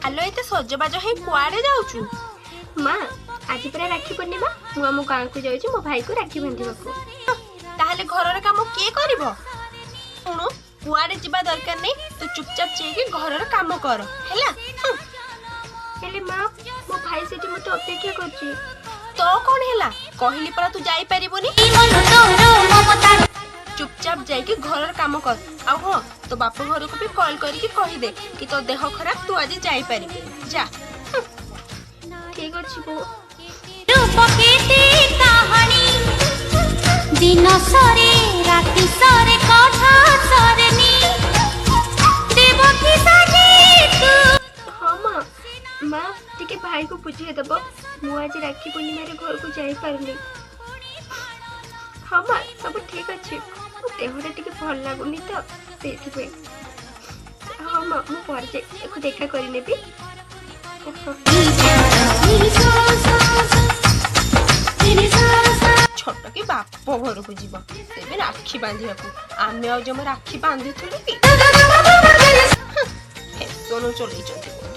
आलो एते सजबाज हे कुआडे जाउछु? माँ आज पूरा राखी पूर्णिमा मु आम गाँ को जाऊँ मो भाई को राखी बांधवाक। ताहले घरर काम के करिवो? सुनो कुआडे जिबा दरकार नहीं, तू चुपचाप जाइके घरर काम कर हैला। हेले माँ मो भाई सेठी मते अपेक्षा करछि। तो कौन हैला कहली परा तू जाई परिबोनी। चुपचाप जाइके घरर काम कर। आ हां तो बाप घर को भी कॉल करके कहि दे कि तो देह खराब तू आज जाई परिबे जा। ठीक अछि बो। रूपकेते कहानी दिन सरे राति सरे कथा सरनी देवकी साजे तू। हाँ माँ माँ टिके भाई को बुझे दब मु आज राखी पूर्णिमा रे घर को जाई पारनी। हाँ माँ सब ठीक अच्छे देहटा टिके भल लागुनी तो से। हाँ माँ मु पर जाए देखा कर नेबी। छोट के बाप घर को जीव तेरे राखी बांधिया आमे आज जमा राखी बांधी थी कि चलो चल।